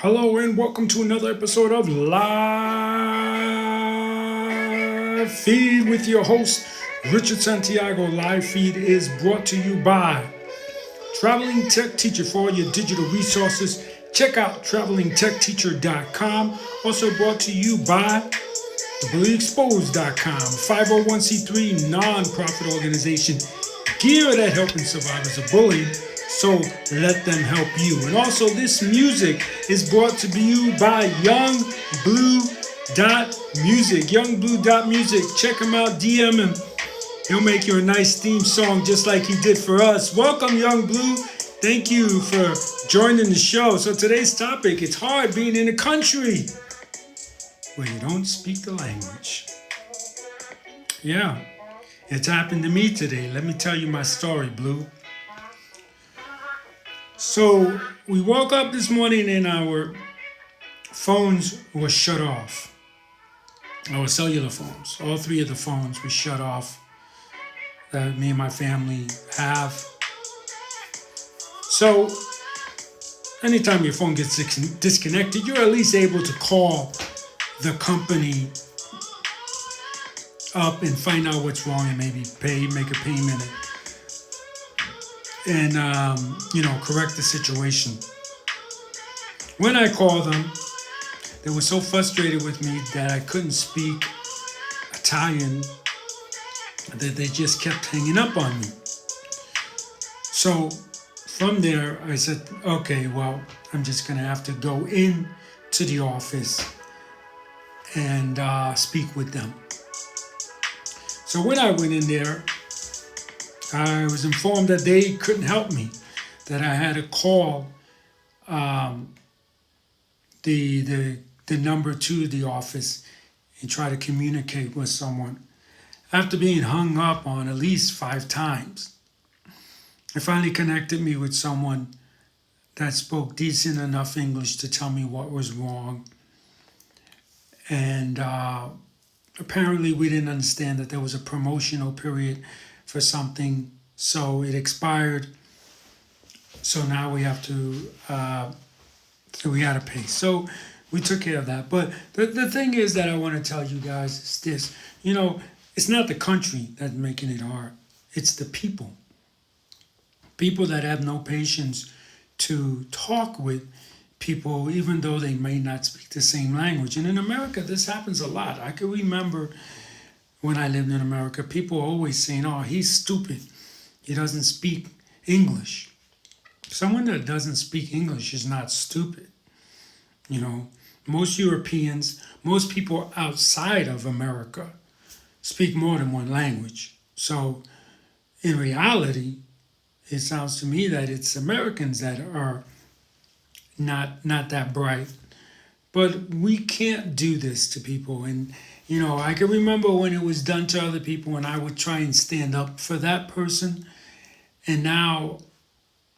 Hello and welcome to another episode of Live Feed with your host, Richard Santiago. Live Feed is brought to you by Traveling Tech Teacher for all your digital resources. Check out travelingtechteacher.com. Also brought to you by TheBullyExposed.com, 501c3 nonprofit organization geared at helping survivors of bullying. So let them help you. And also, this music is brought to you by Young Blue Dot Music. Young Blue Dot Music. Check him out. DM him. He'll make you a nice theme song just like he did for us. Welcome, Young Blue. Thank you for joining the show. So today's topic, it's hard being in a country where you don't speak the language. Yeah, it's happened to me today. Let me tell you my story, Blue. So we woke up this morning and our phones were shut off. Our cellular phones. All three of the phones were shut off that me and my family have. So anytime your phone gets disconnected, you're at least able to call the company up and find out what's wrong and maybe make a payment and correct the situation. When I called them, they were so frustrated with me that I couldn't speak Italian that they just kept hanging up on me. So from there, I said, okay, well, I'm just going to have to go in to the office and speak with them. So when I went in there, I was informed that they couldn't help me, that I had to call the number to the office and try to communicate with someone. After being hung up on at least 5 times, they finally connected me with someone that spoke decent enough English to tell me what was wrong. And apparently we didn't understand that there was a promotional period for something, so it expired. So now we have to, we got to pay. So we took care of that. But the thing is that I want to tell you guys is this, it's not the country that's making it hard. It's the people. People that have no patience to talk with people, even though they may not speak the same language. And in America, this happens a lot. I can remember when I lived in America, people always saying, oh, he's stupid. He doesn't speak English. Someone that doesn't speak English is not stupid. Most Europeans, most people outside of America speak more than one language. So in reality, it sounds to me that it's Americans that are not that bright. But we can't do this to people. And, I can remember when it was done to other people and I would try and stand up for that person. And now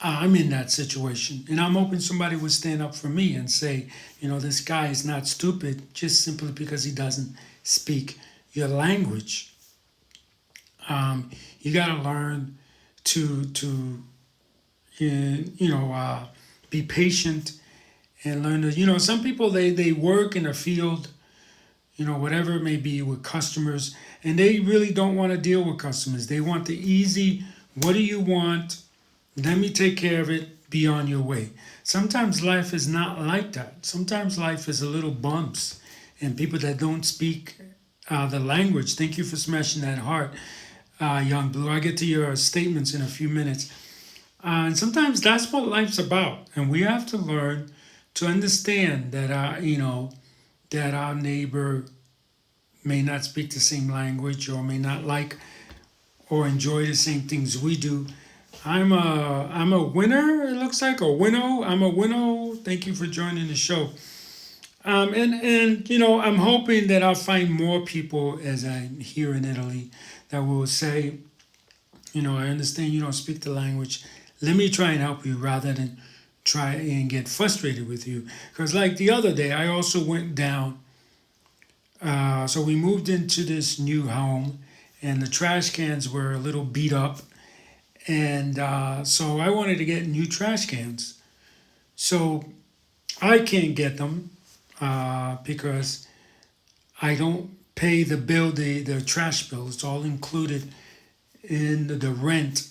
I'm in that situation. And I'm hoping somebody would stand up for me and say, this guy is not stupid just simply because he doesn't speak your language. You got to learn to be patient and learn to, some people, they work in a field, whatever it may be with customers, and they really don't want to deal with customers. They want the easy, what do you want? Let me take care of it, be on your way. Sometimes life is not like that. Sometimes life is a little bumps and people that don't speak the language. Thank you for smashing that heart, Young Blue. I'll get to your statements in a few minutes. And sometimes that's what life's about. And we have to learn to understand that that our neighbor may not speak the same language or may not like or enjoy the same things we do. I'm a winner, it looks like, a winnow. I'm a winnow. Thank you for joining the show. And I'm hoping that I'll find more people as I'm here in Italy that will say, I understand you don't speak the language. Let me try and help you rather than try and get frustrated with you. Because like the other day, I also went down. So we moved into this new home and the trash cans were a little beat up. And so I wanted to get new trash cans. So I can't get them because I don't pay the bill, the trash bill. It's all included in the rent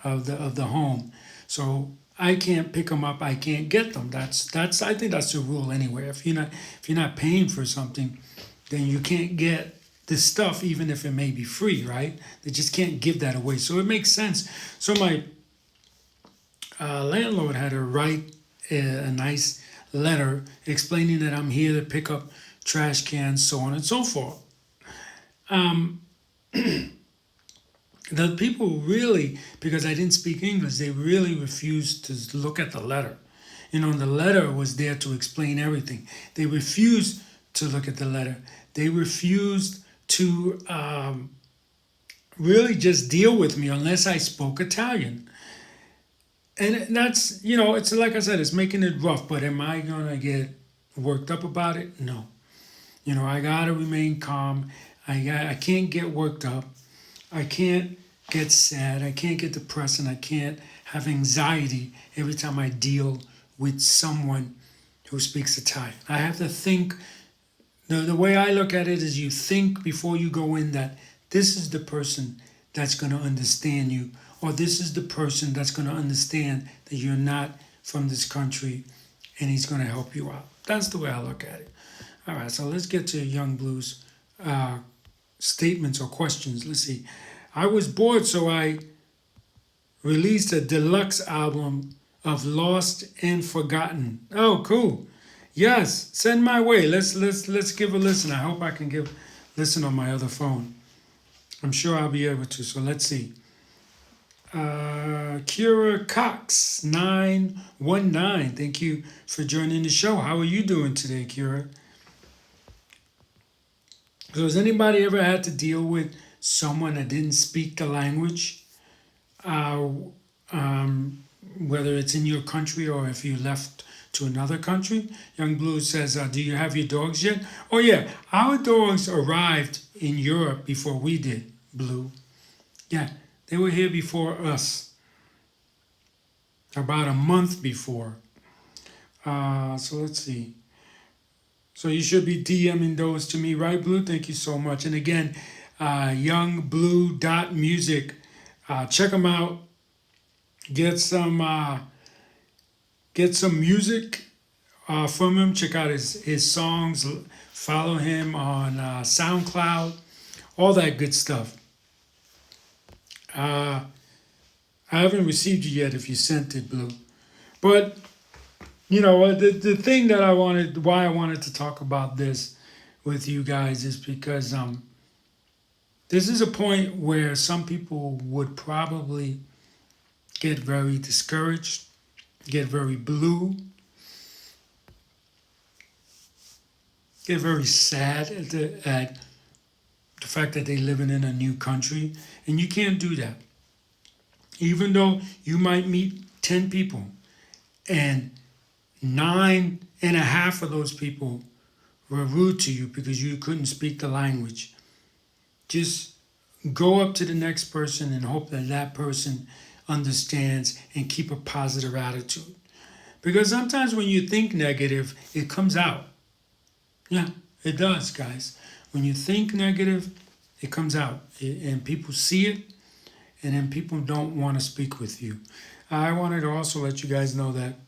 of the home. So I can't pick them up. I can't get them. That's I think that's the rule anyway. If you're not paying for something, then you can't get the stuff even if it may be free, right? They just can't give that away. So it makes sense. So my landlord had to write a nice letter explaining that I'm here to pick up trash cans, so on and so forth. Um, the people really, because I didn't speak English, they really refused to look at the letter. The letter was there to explain everything. They refused to look at the letter. They refused to really just deal with me unless I spoke Italian. And that's, it's like I said, it's making it rough, but am I going to get worked up about it? No. I got to remain calm. I can't get worked up. I can't get sad. I can't get depressed, and I can't have anxiety every time I deal with someone who speaks Italian. I have to think. The way I look at it is you think before you go in that this is the person that's going to understand you, or this is the person that's going to understand that you're not from this country and he's going to help you out. That's the way I look at it. All right, so let's get to Young Blues statements or questions. Let's see. I was bored, so I released a deluxe album of Lost and Forgotten. Oh, cool. Yes, send my way. Let's give a listen. I hope I can listen on my other phone. I'm sure I'll be able to. So let's see. Kira Cox 919. Thank you for joining the show. How are you doing today, Kira? So has anybody ever had to deal with someone that didn't speak the language? Uh, Whether it's in your country or if you left to another country. Young Blue says, do you have your dogs yet? Oh yeah, our dogs arrived in Europe before we did, Blue. Yeah, they were here before us, about a month before. So let's see. So you should be DMing those to me, right, Blue? Thank you so much. And again, youngblue.music. Check them out. Get some music from him. Check out his songs. Follow him on SoundCloud. All that good stuff. I haven't received you yet if you sent it, Blue. But, the thing that why I wanted to talk about this with you guys is because this is a point where some people would probably get very discouraged, get very blue, get very sad at the fact that they're living in a new country. And you can't do that. Even though you might meet 10 people and 9.5 of those people were rude to you because you couldn't speak the language, just go up to the next person and hope that that person understands and keep a positive attitude. Because sometimes when you think negative, it comes out. Yeah, it does, guys. When you think negative, it comes out. And people see it, and then people don't want to speak with you. I wanted to also let you guys know that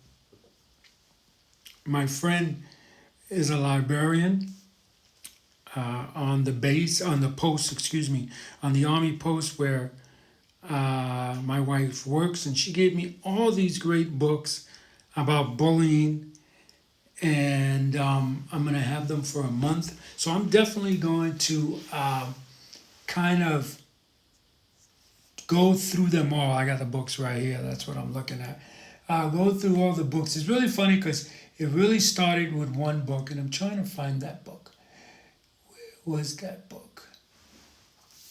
my friend is a librarian on the Army post where my wife works, and she gave me all these great books about bullying, and I'm going to have them for a month. So I'm definitely going to kind of go through them all. I got the books right here. That's what I'm looking at. Go through all the books. It's really funny because it really started with one book, and I'm trying to find that book. Where was that book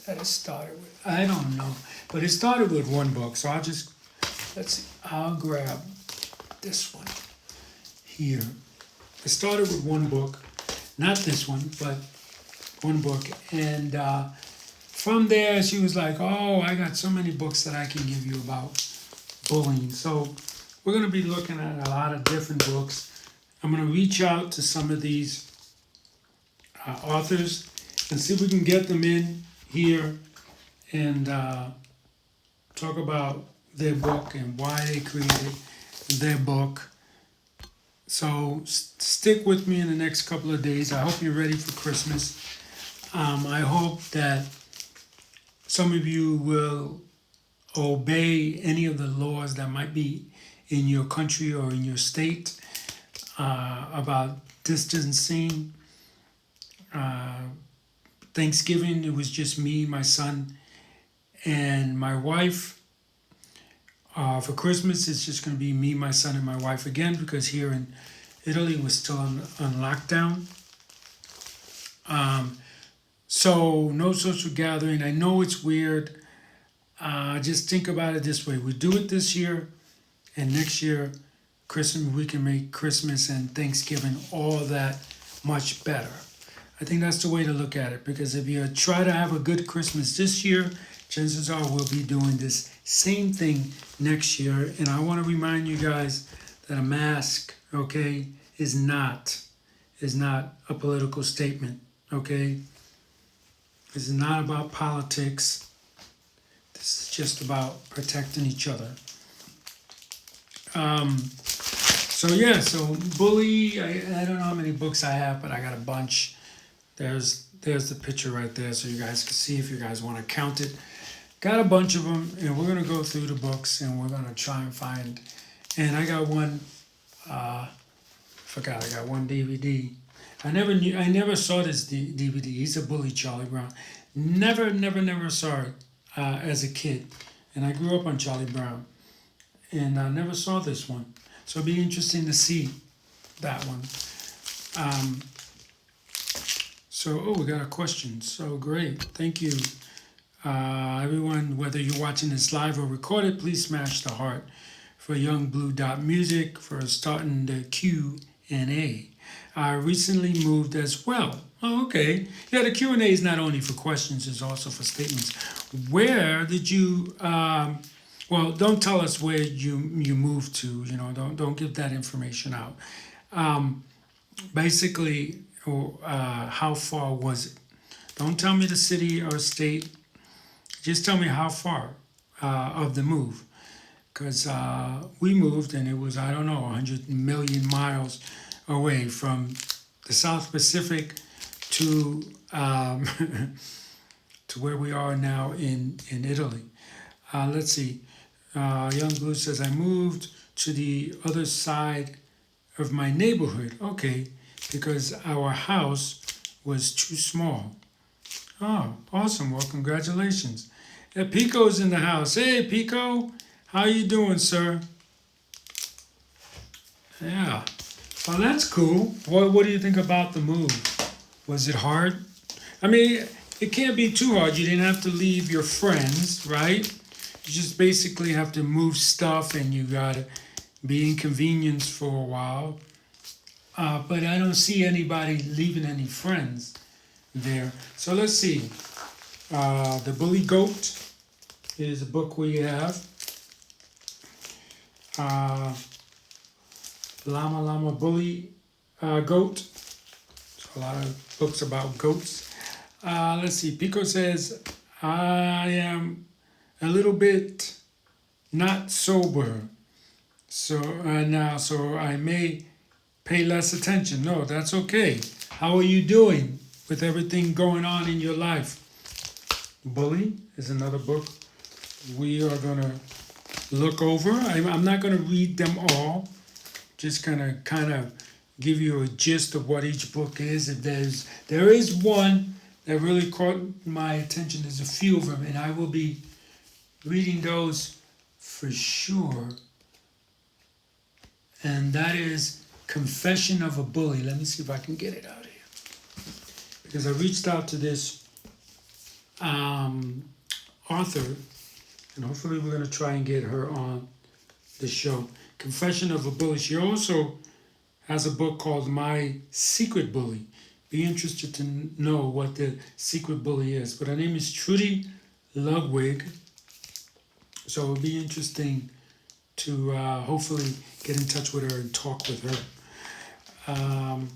that it started with? I don't know. But it started with one book. So I'll grab this one here. It started with one book. Not this one, but one book. And from there, she was like, oh, I got so many books that I can give you about bullying. So we're going to be looking at a lot of different books. I'm going to reach out to some of these authors and see if we can get them in here and talk about their book and why they created their book. So stick with me in the next couple of days. I hope you're ready for Christmas. I hope that some of you will obey any of the laws that might be in your country or in your state about distancing. Thanksgiving, it was just me, my son, and my wife. For Christmas, it's just going to be me, my son, and my wife again, because here in Italy we're still on lockdown. So no social gathering. I know it's weird. Just think about it this way: we do it this year, and next year, Christmas, we can make Christmas and Thanksgiving all that much better. I think that's the way to look at it, because if you try to have a good Christmas this year, chances are we'll be doing this same thing next year. And I want to remind you guys that a mask, okay, is not a political statement, okay? This is not about politics. This is just about protecting each other. So Bully, I don't know how many books I have, but I got a bunch. There's the picture right there, so you guys can see if you guys want to count it. Got a bunch of them, and we're gonna go through the books, and we're gonna try and find. And I got one. I got one DVD. I never saw this DVD. He's a Bully, Charlie Brown. Never saw it as a kid, and I grew up on Charlie Brown, and I never saw this one. So it'll be interesting to see that one. We got a question. So great, thank you. Everyone, whether you're watching this live or recorded, please smash the heart for Young Blue Dot Music for starting the Q&A. I recently moved as well. Oh, okay. Yeah, the Q&A is not only for questions, it's also for statements. Where did you, don't tell us where you moved to, don't give that information out. Basically, how far was it? Don't tell me the city or state. Just tell me how far of the move. Because we moved and it was, 100 million miles away from the South Pacific to to where we are now in Italy. Let's see. Young Blue says, I moved to the other side of my neighborhood. Okay, because our house was too small. Oh, awesome. Well, congratulations. Pico's in the house. Hey, Pico. How you doing, sir? Yeah. Well, that's cool. What do you think about the move? Was it hard? I mean, it can't be too hard. You didn't have to leave your friends, right? You just basically have to move stuff and you got to be inconvenienced for a while. But I don't see anybody leaving any friends there. So let's see. The Bully Goat is a book we have. Llama Bully Goat. So a lot of books about goats. Let's see. Pico says, I am a little bit not sober. So I may pay less attention. No, that's okay. How are you doing with everything going on in your life? Bully is another book we are going to look over. I'm not going to read them all. Just going to kind of give you a gist of what each book is. If there is one that really caught my attention. There's a few of them, and I will be reading those for sure. And that is Confession of a Bully. Let me see if I can get it out here. Because I reached out to this author, and hopefully we're going to try and get her on the show. Confession of a Bully. She also has a book called My Secret Bully. Be interested to know what the secret bully is. But her name is Trudy Ludwig. So it'll be interesting to hopefully get in touch with her and talk with her. Um,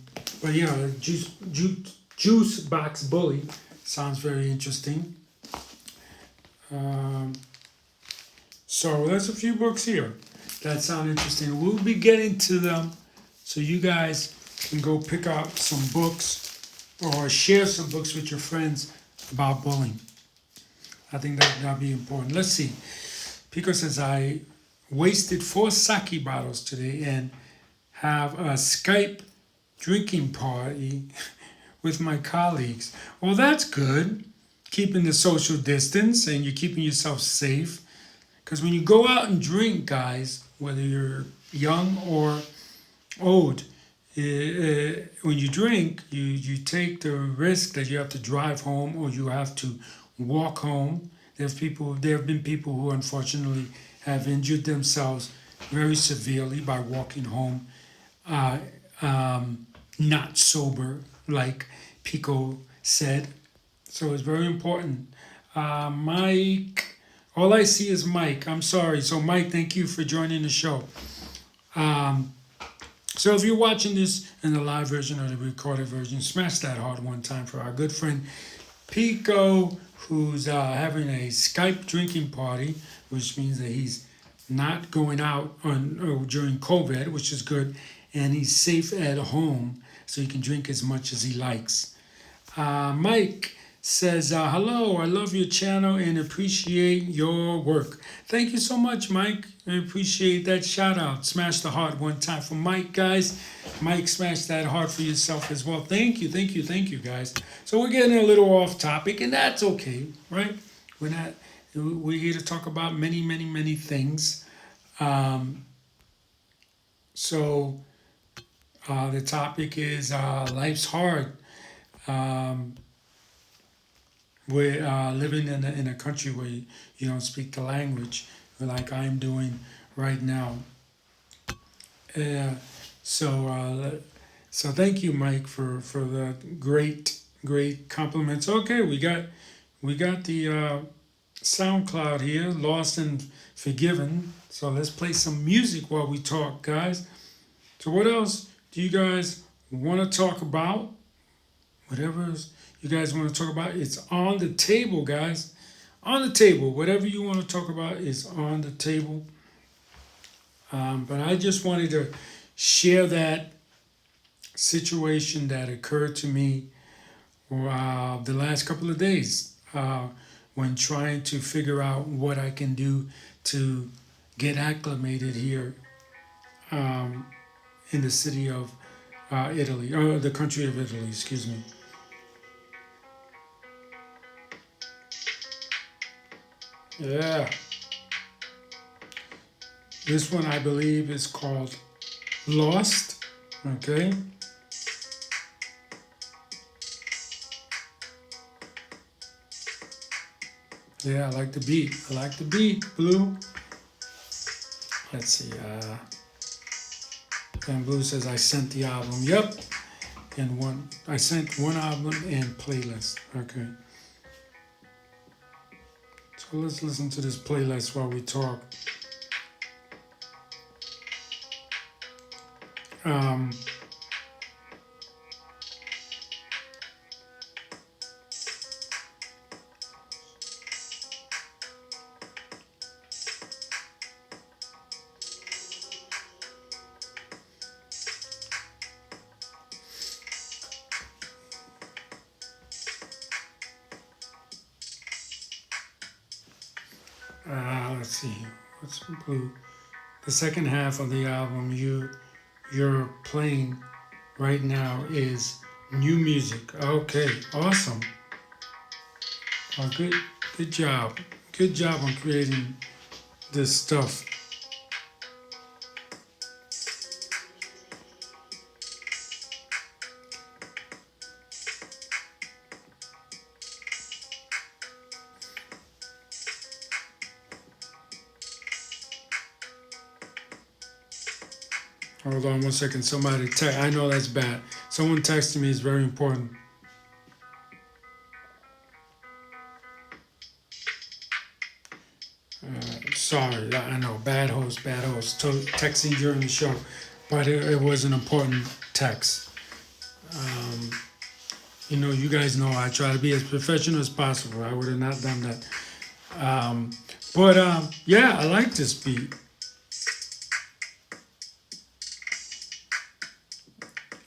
but yeah, juice box bully sounds very interesting. Um, so there's a few books here that sound interesting. We'll be getting to them, so you guys can go pick up some books or share some books with your friends about bullying. I think that'll be important. Let's see. Pico says I wasted 4 sake bottles today and have a Skype drinking party with my colleagues. Well, that's good. Keeping the social distance and you're keeping yourself safe. Because when you go out and drink, guys, whether you're young or old, when you drink, you take the risk that you have to drive home or you have to walk home. There have been people who unfortunately have injured themselves very severely by walking home uh, not sober, like Pico said. So it's very important. Mike, all I see is Mike. I'm sorry. So, Mike, thank you for joining the show. Um, so, if you're watching this in the live version or the recorded version, smash that heart one time for our good friend Pico, who's having a Skype drinking party, which means that he's not going out during COVID, which is good, and he's safe at home, so he can drink as much as he likes. Mike says, hello, I love your channel and appreciate your work. Thank you so much, Mike. I appreciate that shout out. Smash the heart one time for Mike, guys. Mike, smash that heart for yourself as well. Thank you, thank you, thank you, guys. So we're getting a little off topic, and that's okay, right? We're not. We're here to talk about many, many, many things. Um, so the topic is life's hard. Um, we're living in a country where you don't speak the language like I'm doing right now. Uh, so so thank you, Mike, for the great compliments. Okay, we got the SoundCloud here, Lost and Forgiven. So let's play some music while we talk, guys. So what else do you guys want to talk about? Whatever you guys want to talk about, it's on the table, guys. On the table. Whatever you want to talk about is on the table. But I just wanted to share that situation that occurred to me the last couple of days when trying to figure out what I can do to get acclimated here in the city of Italy, or the country of Italy, excuse me. Yeah, this one I believe is called Lost. Okay. Yeah, I like the beat. I like the beat, Blue. Let's see. And Blue says I sent the album. Yep. And I sent one album and playlist. Okay. So let's listen to this playlist while we talk. Um, let's see. What's Blue? The second half of the album you're playing right now is new music. Okay, awesome. Oh, good job. Good job on creating this stuff. Hold on one second. Somebody I know that's bad. Someone texted me. It's very important. Sorry, I know. Bad host. Texting during the show. but it was an important text. Um, you guys know I try to be as professional as possible. I would have not done that. But yeah, I like this beat.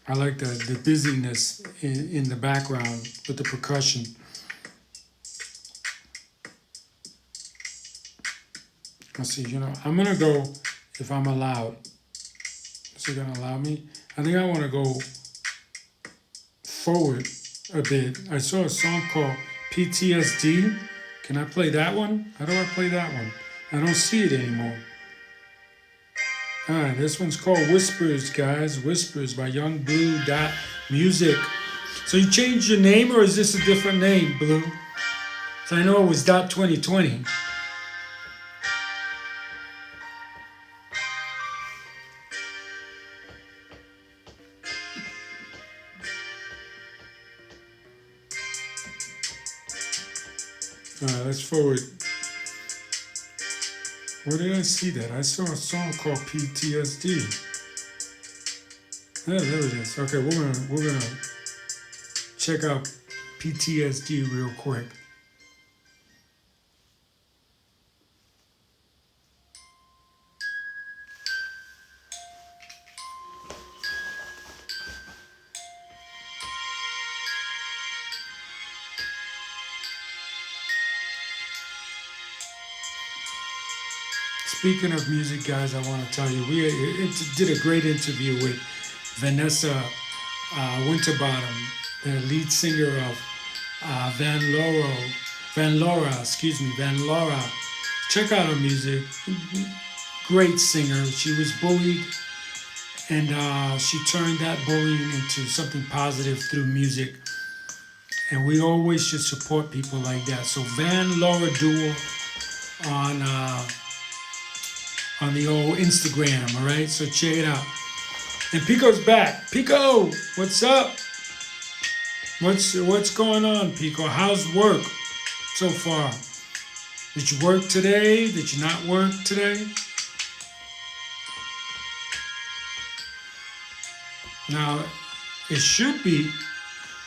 I like the busyness in the background with the percussion. Let's see, I'm gonna go if I'm allowed. Is it gonna allow me? I think I wanna go forward a bit. I saw a song called PTSD. Can I play that one? How do I play that one? I don't see it anymore. Alright, this one's called Whispers, guys. Whispers by Young Blue Dot Music. So you changed your name, or is this a different name, Blue? So I know it was Dot 2020. Alright, let's forward. Where did I see that? I saw a song called PTSD. Yeah, there it is. Okay, we're gonna check out PTSD real quick. Speaking of music, guys, I want to tell you, we did a great interview with Vanessa Winterbottom, the lead singer of Van Laura. Check out her music. Great singer. She was bullied, and she turned that bullying into something positive through music. And we always should support people like that. So Van Laura Duel on the old Instagram, all right? So check it out. And Pico's back. Pico, what's up? What's going on, Pico? How's work so far? Did you work today? Did you not work today? Now, it should be.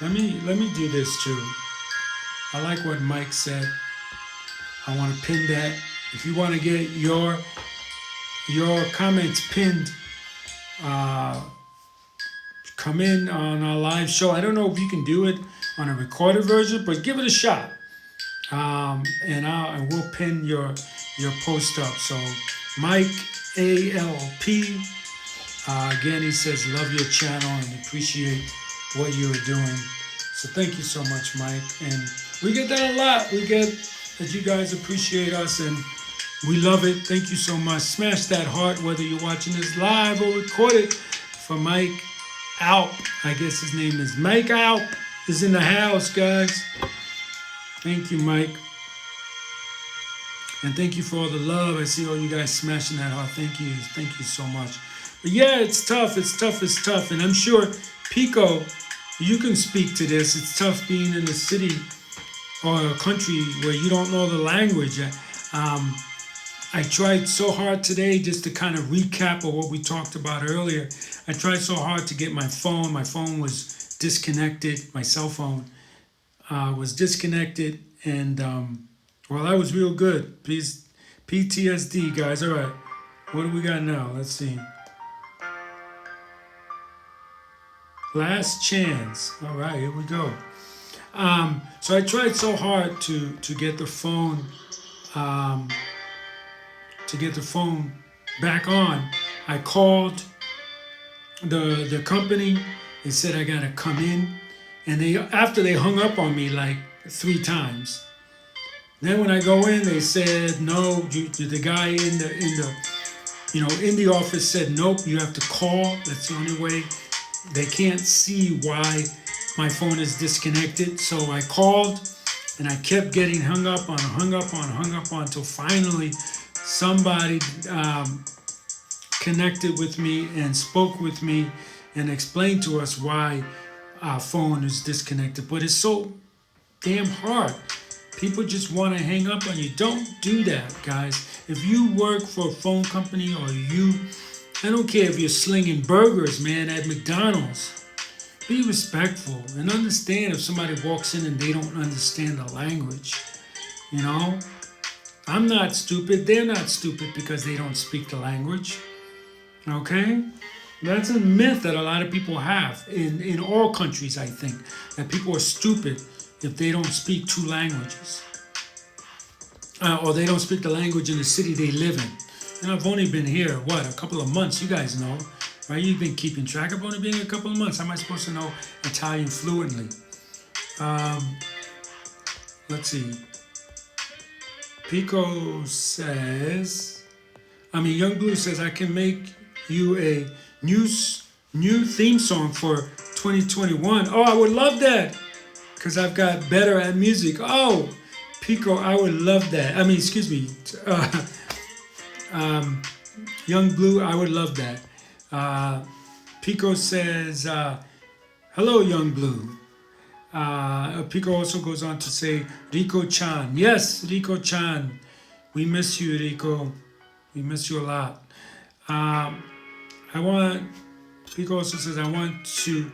Let me do this too. I like what Mike said. I want to pin that. If you want to get your comments pinned, come in on our live show. I don't know if you can do it on a recorded version, but give it a shot. And we'll pin your post up. So Mike ALP, again, he says love your channel and appreciate what you're doing. So thank you so much, Mike. And we get that a lot. We get that you guys appreciate us, and we love it. Thank you so much. Smash that heart, whether you're watching this live or recorded. For Mike Alp, I guess his name is Mike Alp, is in the house, guys. Thank you, Mike. And thank you for all the love. I see all you guys smashing that heart. Thank you so much. But yeah, it's tough. And I'm sure, Pico, you can speak to this. It's tough being in a city or a country where you don't know the language. I tried so hard today just to kind of recap of what we talked about earlier. I tried so hard to get my phone. My phone was disconnected. My cell phone was disconnected. And, well, that was real good. Please, PTSD, guys. All right. What do we got now? Let's see. Last chance. All right, here we go. So I tried so hard to get the phone back on. I called the company. They said I gotta come in, and after they hung up on me like 3 times. Then when I go in, they said no. The guy in the office said nope. You have to call. That's the only way. They can't see why my phone is disconnected. So I called, and I kept getting hung up on until finally somebody connected with me and spoke with me and explained to us why our phone is disconnected. But it's so damn hard. People just want to hang up on you. Don't do that, guys. If you work for a phone company or you I don't care if you're slinging burgers, man, at McDonald's. Be respectful and understand if somebody walks in and they don't understand the language. You know, I'm not stupid. They're not stupid because they don't speak the language. Okay? That's a myth that a lot of people have in all countries, I think, that people are stupid if they don't speak two languages. Or they don't speak the language in the city they live in. And I've only been here, what, a couple of months, you guys know, right? You've been keeping track. I've only been here a couple of months. How am I supposed to know Italian fluently? Um, let's see. Pico says, Young Blue says, I can make you a new theme song for 2021. Oh, I would love that because I've got better at music. Oh, Pico, I would love that. Excuse me. Young Blue, I would love that. Pico says, hello, Young Blue. Pico also goes on to say, Rico-chan. Yes, Rico-chan. We miss you, Rico. We miss you a lot. Pico also says, I want to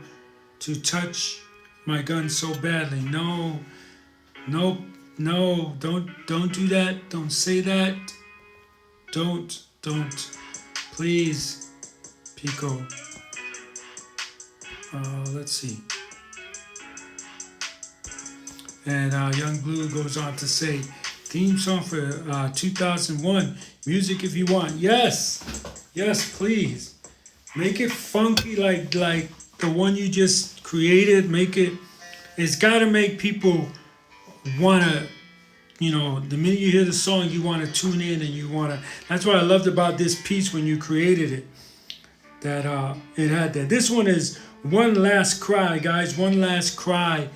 touch my gun so badly. No, don't do that. Don't say that. Don't. Please, Pico. Let's see. And Young Blue goes on to say, theme song for 2001, music if you want. Yes, please. Make it funky like the one you just created. It's got to make people want to, the minute you hear the song, you want to tune in and you want to. That's what I loved about this piece when you created it, that it had that. This one is One Last Cry, guys. One Last Cry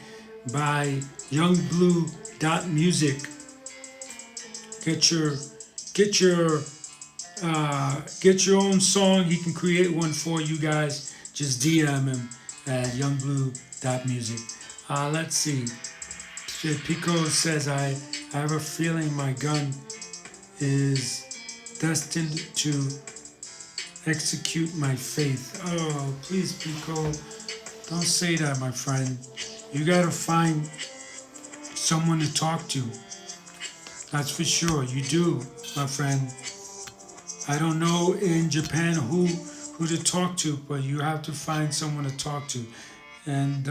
by youngblue.music. Get your own song. He can create one for you guys. Just DM him at youngblue.music. Let's see. Pico says, I have a feeling my gun is destined to execute my faith. Oh, please, Pico, don't say that, my friend. You gotta find someone to talk to. That's for sure. You do, my friend. I don't know in Japan who to talk to, but you have to find someone to talk to. And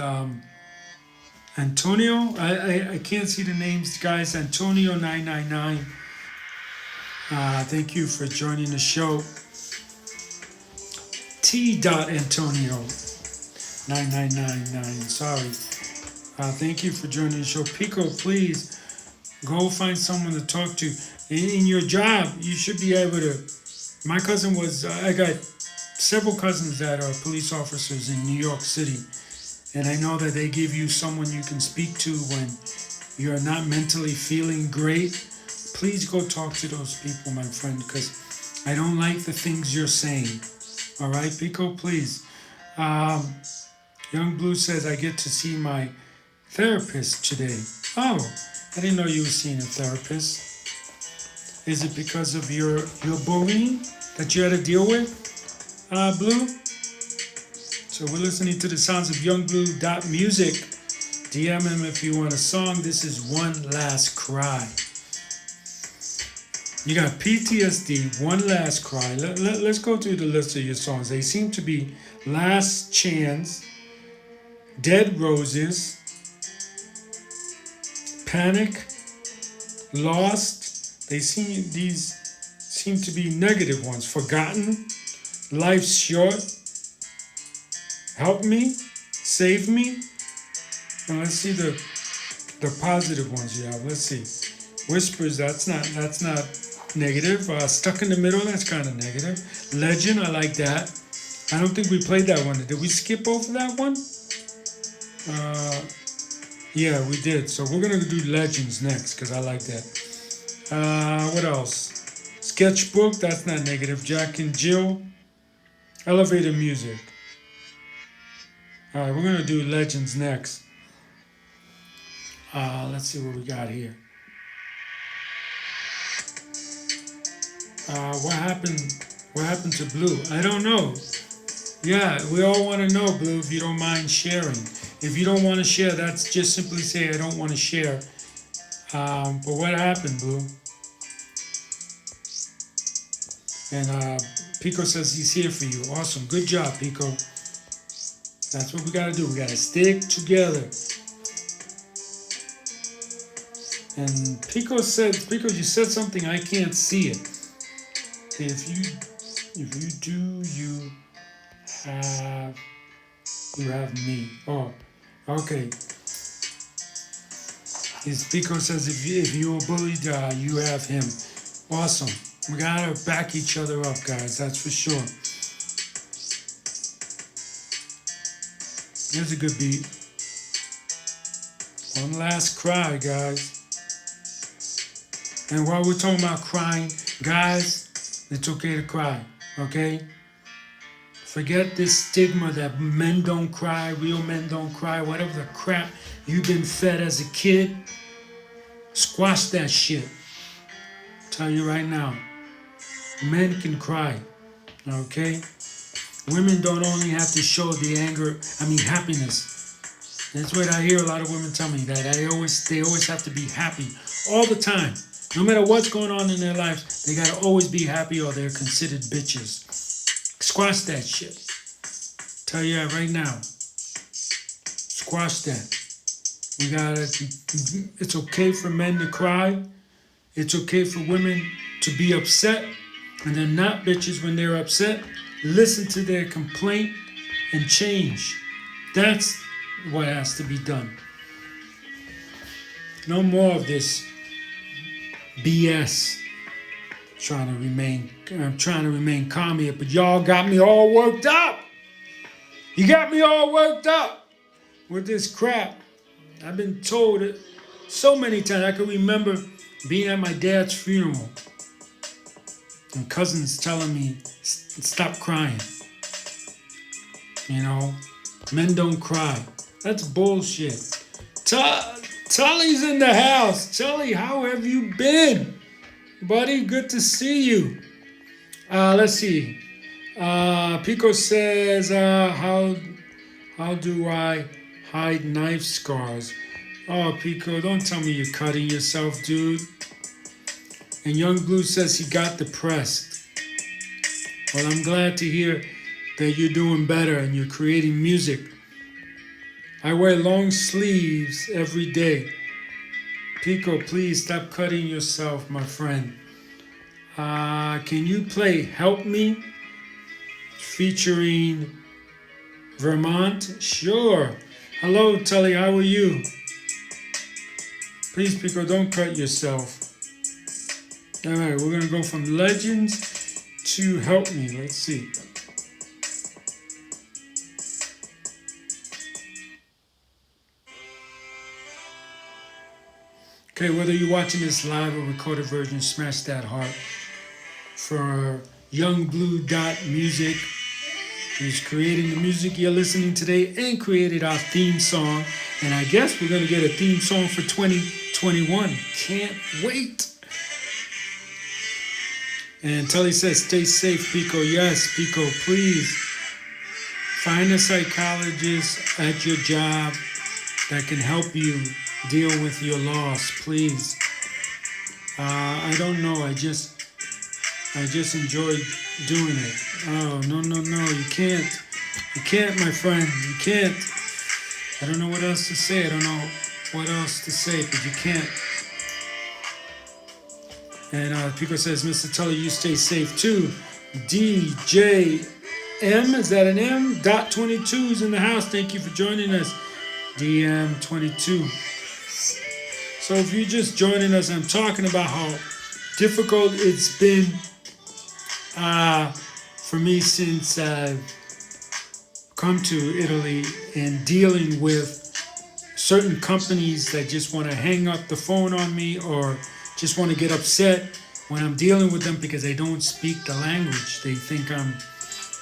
Antonio, I can't see the names, guys. Antonio 999. Thank you for joining the show. T.Antonio 9999. Sorry. Thank you for joining the show. Pico, please go find someone to talk to. In your job, you should be able to. My cousin was, I got several cousins that are police officers in New York City. And I know that they give you someone you can speak to when you're not mentally feeling great. Please go talk to those people, my friend, because I don't like the things you're saying. All right, Pico, please. Young Blue says, I get to see my therapist today. Oh, I didn't know you were seeing a therapist. Is it because of your bullying that you had to deal with, Blue? So we're listening to the sounds of youngblue.music. DM him if you want a song. This is One Last Cry. You got PTSD, One Last Cry. Let's go through the list of your songs. They seem to be Last Chance, Dead Roses, Panic, Lost. These seem to be negative ones. Forgotten, Life's Short, Help Me, Save Me. And let's see the positive ones you have. Let's see. Whispers, that's not negative. Stuck in the Middle, that's kind of negative. Legend, I like that. I don't think we played that one. Did we skip over that one? Yeah, we did. So we're going to do Legends next because I like that. What else? Sketchbook, that's not negative. Jack and Jill. Elevator Music. All right, we're going to do Legends next. Let's see what we got here. What happened What happened to Blue? I don't know. Yeah, we all want to know, Blue, if you don't mind sharing. If you don't want to share, that's just simply say, I don't want to share. But what happened, Blue? And Pico says he's here for you. Awesome. Good job, Pico. That's what we got to do. We got to stick together. And Pico, you said something, I can't see it. If you do, have, you have me. Oh, okay. Pico says if you were bullied, you have him. Awesome. We gotta back each other up, guys. That's for sure. Here's a good beat. One last cry, guys. And while we're talking about crying, guys, it's okay to cry, okay? Forget this stigma that men don't cry, real men don't cry, whatever the crap you've been fed as a kid. Squash that shit. Tell you right now, men can cry, okay? Women don't only have to show the happiness. That's what I hear a lot of women tell me, that they always have to be happy all the time. No matter what's going on in their lives, they gotta always be happy or they're considered bitches. Squash that shit. Tell you that right now. Squash that. It's okay for men to cry. It's okay for women to be upset. And they're not bitches when they're upset. Listen to their complaint and change. That's what has to be done. No more of this BS. I'm trying to remain calm here, but y'all got me all worked up. You got me all worked up with this crap. I've been told it so many times. I can remember being at my dad's funeral and cousins telling me, stop crying. You know, men don't cry. That's bullshit. Tully's in the house. Tully, how have you been? Buddy, good to see you. Let's see. Pico says, how do I hide knife scars? Oh, Pico, don't tell me you're cutting yourself, dude. And Young Blue says he got depressed. Well, I'm glad to hear that you're doing better and you're creating music. I wear long sleeves every day. Pico, please stop cutting yourself, my friend. Can you play Help Me featuring Vermont? Sure. Hello, Tully, how are you? Please, Pico, don't cut yourself. All right, we're going to go from Legends to Help Me. Let's see. Okay, whether you're watching this live or recorded version, smash that heart for Young Blue Dot Music, who's creating the music you're listening today and created our theme song. And I guess we're going to get a theme song for 2021. Can't wait. And Tully says, stay safe, Pico. Yes, Pico, please find a psychologist at your job that can help you deal with your loss, please. I don't know. I just enjoy doing it. Oh, no. You can't, my friend. You can't. I don't know what else to say. I don't know what else to say, but you can't. And Pico says, Mr. Tully, you stay safe too. DJ M, is that an M? .22 is in the house. Thank you for joining us. DM22. So if you're just joining us, I'm talking about how difficult it's been for me since I've come to Italy and dealing with certain companies that just want to hang up the phone on me or just want to get upset when I'm dealing with them because I don't speak the language. They think I'm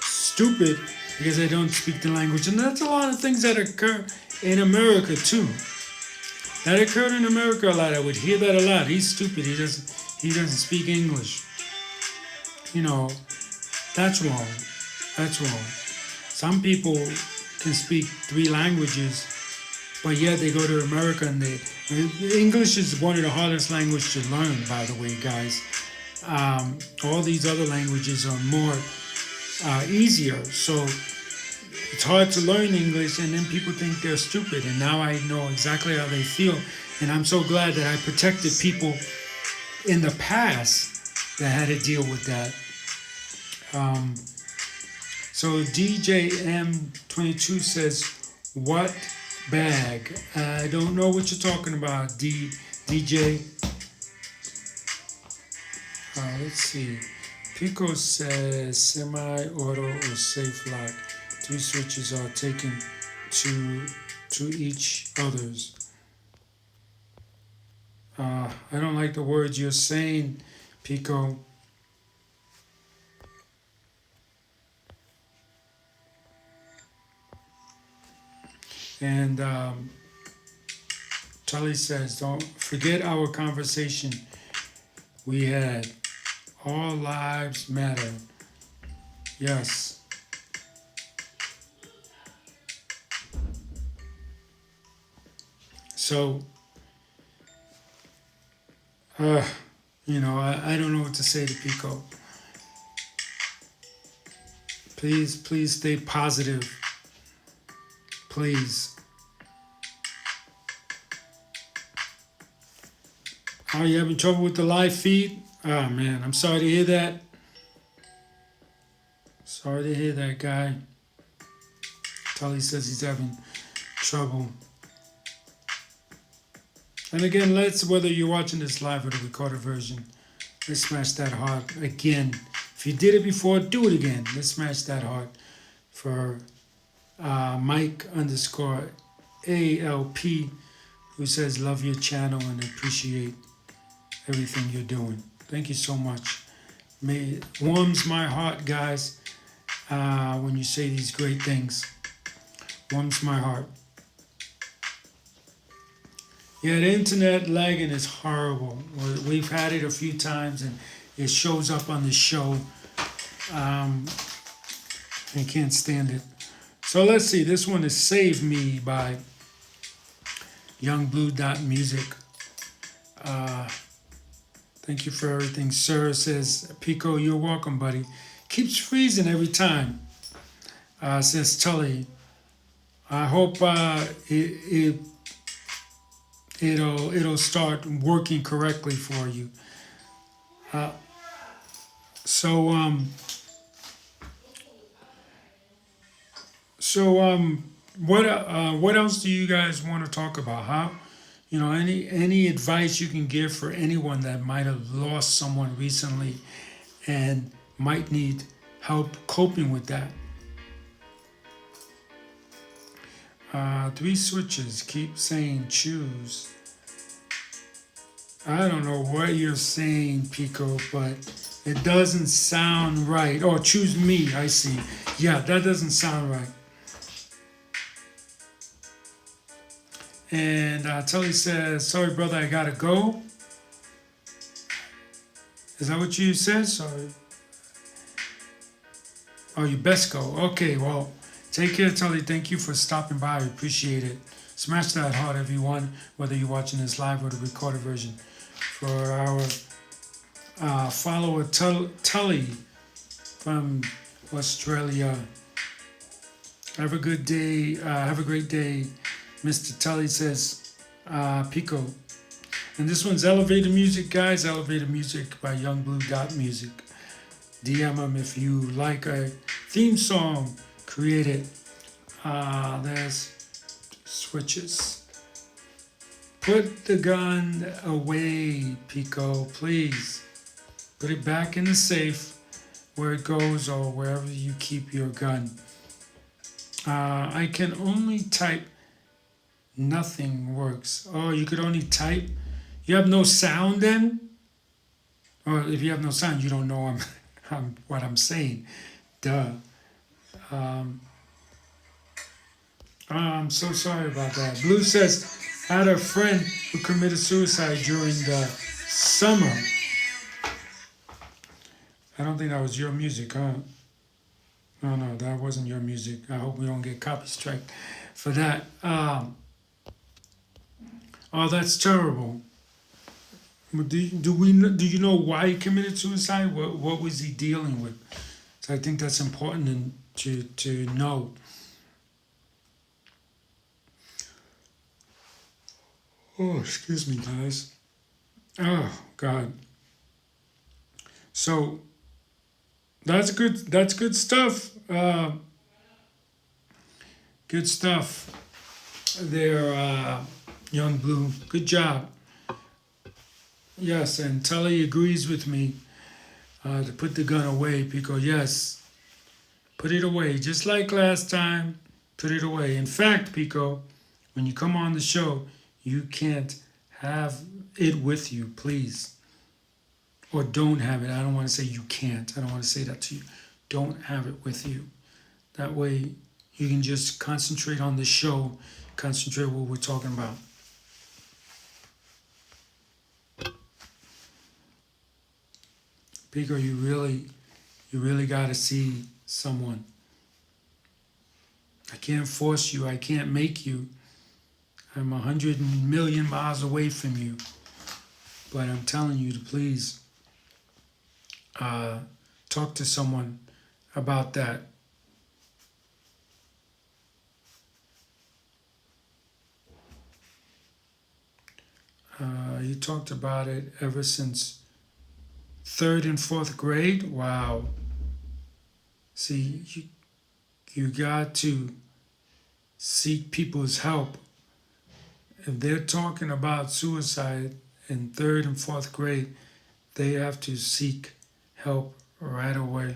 stupid because I don't speak the language. And that's a lot of things that occur in America too. That occurred in America a lot. I would hear that a lot. He's stupid. He doesn't speak English. You know, That's wrong. That's wrong. Some people can speak three languages, but yet they go to America and they. English is one of the hardest languages to learn, by the way, guys. All these other languages are more easier. So it's hard to learn English, and then people think they're stupid. And now I know exactly how they feel. And I'm so glad that I protected people in the past that had to deal with that. So DJM22 says, what bag? I don't know what you're talking about, DJ. Let's see. Pico says semi-auto or safe lock. 3 switches are taken to each others. I don't like the words you're saying, Pico. And Tully says, don't forget our conversation we had. All lives matter. Yes. So, I don't know what to say to Pico. Please stay positive. Please. Are you having trouble with the live feed? Oh man, I'm sorry to hear that. Sorry to hear that, guy. Tully says he's having trouble. And again, whether you're watching this live or the recorded version, let's smash that heart again. If you did it before, do it again. Let's smash that heart for Mike _ ALP, who says, love your channel and appreciate everything you're doing. Thank you so much. It warms my heart, guys, when you say these great things. Warms my heart. Yeah, the internet lagging is horrible. We've had it a few times and it shows up on the show. I can't stand it. So let's see. This one is Save Me by YoungBlue.music. Thank you for everything. Sir says, Pico, you're welcome, buddy. Keeps freezing every time. Says Tully. I hope it'll start working correctly for you. What else do you guys want to talk about? How, any advice you can give for anyone that might have lost someone recently and might need help coping with that? 3 switches keep saying choose. I don't know what you're saying, Pico, but it doesn't sound right. Oh, choose me, I see. Yeah, that doesn't sound right. And Tully says, sorry, brother, I gotta go. Is that what you said? Sorry. Oh, you best go. Okay, well, take care, Tully. Thank you for stopping by. I appreciate it. Smash that heart, everyone, whether you're watching this live or the recorded version. For our follower, Tully from Australia. Have a good day. Have a great day. Mr. Tully says, Pico. And this one's Elevator Music, guys. Elevator Music by YoungBlue.music. DM them if you like a theme song created. There's switches. Put the gun away, Pico, please. Put it back in the safe where it goes or wherever you keep your gun. I can only type. Nothing works. Oh, you could only type? You have no sound then? Or if you have no sound, you don't know what I'm saying. Duh. I'm so sorry about that. Blue says, I had a friend who committed suicide during the summer. I don't think that was your music, huh? No, no, that wasn't your music. I hope we don't get copy strike for that. Oh, that's terrible. Do you know why he committed suicide? What was he dealing with? So I think that's important to know. Oh, excuse me, guys. Oh God. So that's good. That's good stuff. Good stuff. There, Young Blue. Good job. Yes, and Tully agrees with me to put the gun away because yes, put it away. Just like last time, put it away. In fact, Pico, when you come on the show, you can't have it with you, please. Or don't have it. I don't want to say you can't. I don't want to say that to you. Don't have it with you. That way you can just concentrate on the show, concentrate what we're talking about. Pico, you really gotta see someone. I can't force you, I can't make you. I'm 100 million miles away from you. But I'm telling you to please uh, talk to someone about that. You talked about it ever since third and fourth grade. Wow. See, you got to seek people's help. If they're talking about suicide in third and fourth grade, they have to seek help right away.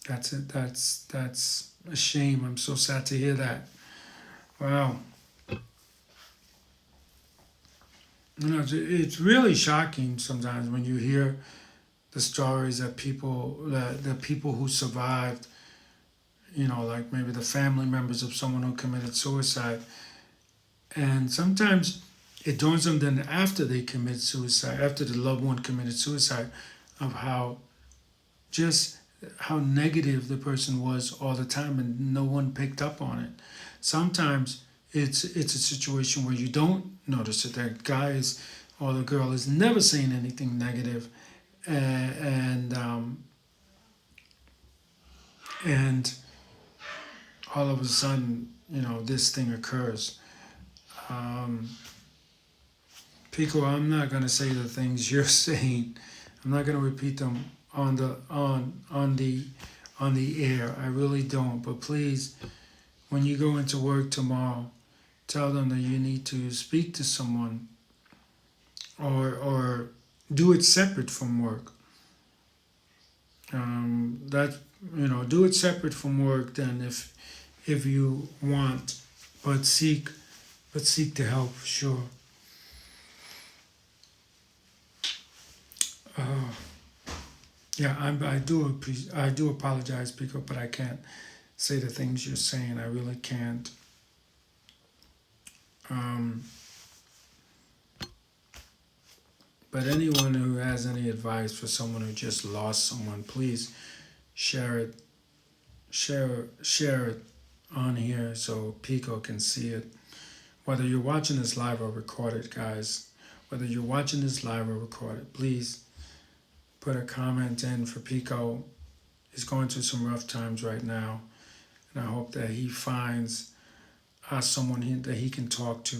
That's it. That's a shame. I'm so sad to hear that. Wow. You know, it's really shocking sometimes when you hear the stories that the people who survived, you know, like maybe the family members of someone who committed suicide, and sometimes it dawns on them after they commit suicide, after the loved one committed suicide, of how just how negative the person was all the time and no one picked up on it. Sometimes it's a situation where you don't notice it. That guy is or the girl is never saying anything negative, and and all of a sudden, you know, this thing occurs. Um, Pico, I'm not gonna say the things you're saying. I'm not gonna repeat them on the air. I really don't. But please, when you go into work tomorrow, tell them that you need to speak to someone or do it separate from work. That you know, do it separate from work. Then, if you want, but seek the help. Sure. Uh, yeah, I do apologize, Pico, but I can't say the things you're saying. I really can't. Um, but anyone who has any advice for someone who just lost someone, please share it. Share it on here so Pico can see it. Whether you're watching this live or recorded, guys, whether you're watching this live or recorded, please put a comment in for Pico. He's going through some rough times right now, and I hope that he finds someone that he can talk to.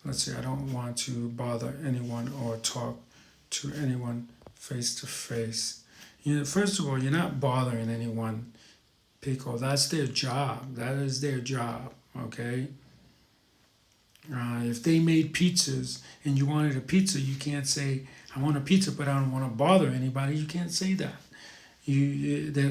Let's see, I don't want to bother anyone or talk to anyone face to face. You know, first of all, you're not bothering anyone, Pico. That's their job. That is their job, okay? If they made pizzas and you wanted a pizza, you can't say, I want a pizza, but I don't want to bother anybody. You can't say that.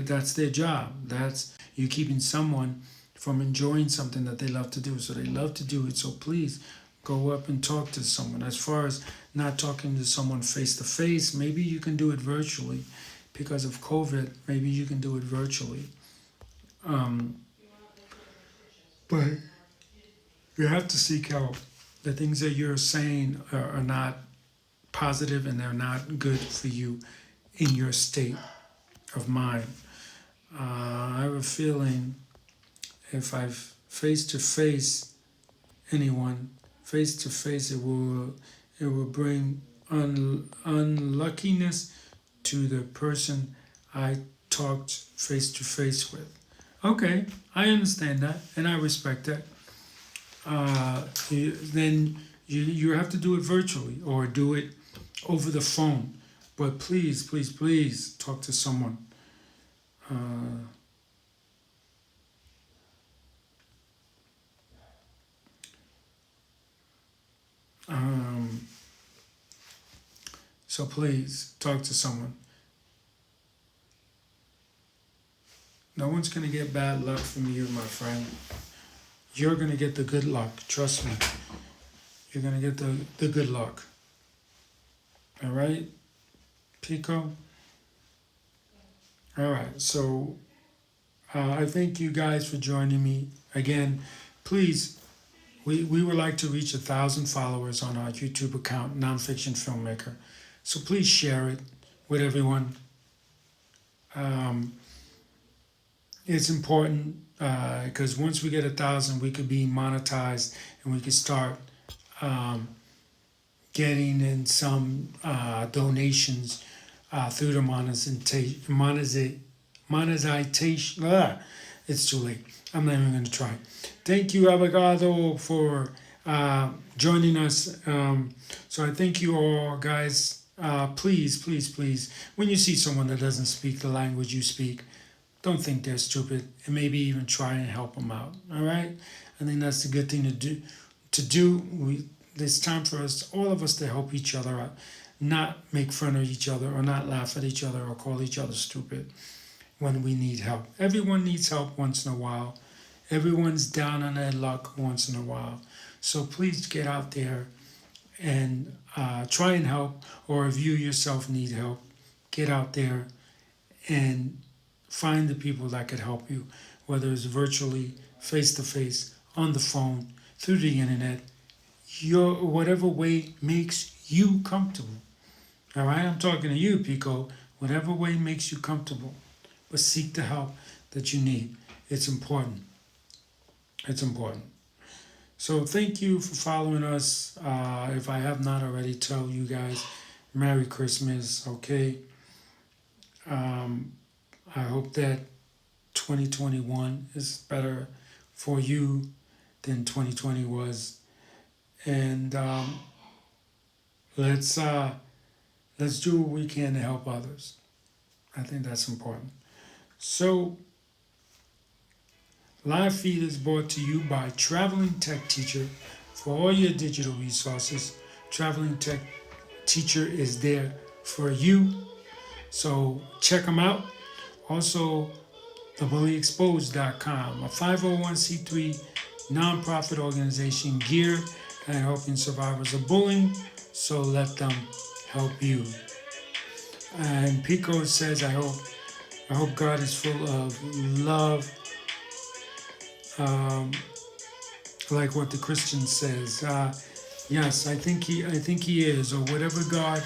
That's their job. That's you keeping someone from enjoying something that they love to do. So they love to do it. So please go up and talk to someone. As far as not talking to someone face to face, maybe you can do it virtually. Because of COVID, maybe you can do it virtually. Um, but you have to seek help. The things that you're saying are not positive and they're not good for you in your state of mind. I have a feeling if I face to face anyone, face to face, it will bring unluckiness to the person I talked face to face with. Okay, I understand that and I respect that. Then you have to do it virtually or do it over the phone. But please, please, please talk to someone. Uh, um, so please talk to someone. No one's going to get bad luck from you, my friend. You're going to get the good luck. Trust me. You're going to get the good luck. All right, Pico? All right, so I thank you guys for joining me. Again, please, we would like to reach 1,000 followers on our YouTube account, Nonfiction Filmmaker. So please share it with everyone. Um, it's important because once we get 1,000, we could be monetized and we could start um, getting in some donations through the monetization. It's too late. I'm not even going to try. Thank you, Abogado, for joining us. So I thank you all, guys. Please, please, please, when you see someone that doesn't speak the language you speak, don't think they're stupid, and maybe even try and help them out. All right? I think that's the good thing to do. It's time for us, all of us, to help each other out, not make fun of each other or not laugh at each other or call each other stupid when we need help. Everyone needs help once in a while. Everyone's down on their luck once in a while. So please get out there and try and help, or if you yourself need help, get out there and find the people that could help you, whether it's virtually, face to face, on the phone, through the internet, whatever way makes you comfortable. All right, I'm talking to you, Pico. Whatever way makes you comfortable, but seek the help that you need. It's important. It's important. So thank you for following us. If I have not already, tell you guys Merry Christmas. Okay. I hope that 2021 is better for you than 2020 was, and let's do what we can to help others. I think that's important. So, Live Feed is brought to you by Traveling Tech Teacher. For all your digital resources, Traveling Tech Teacher is there for you. So check them out. Also, thebullyexposed.com, a 501c3 nonprofit organization geared at helping survivors of bullying. So let them help you. And Pico says, I hope God is full of love, like what the Christian says. Yes, I think he is, or whatever God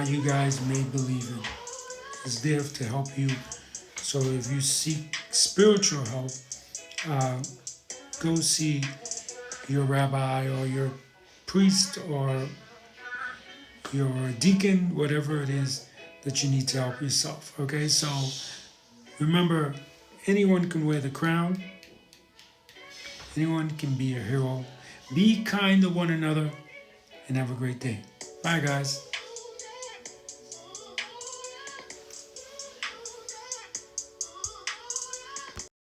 you guys may believe in is there to help you. So if you seek spiritual help, go see your rabbi or your priest or your deacon, whatever it is that you need to help yourself. Okay, so remember, anyone can wear the crown. Anyone can be a hero. Be kind to one another and have a great day. Bye, guys.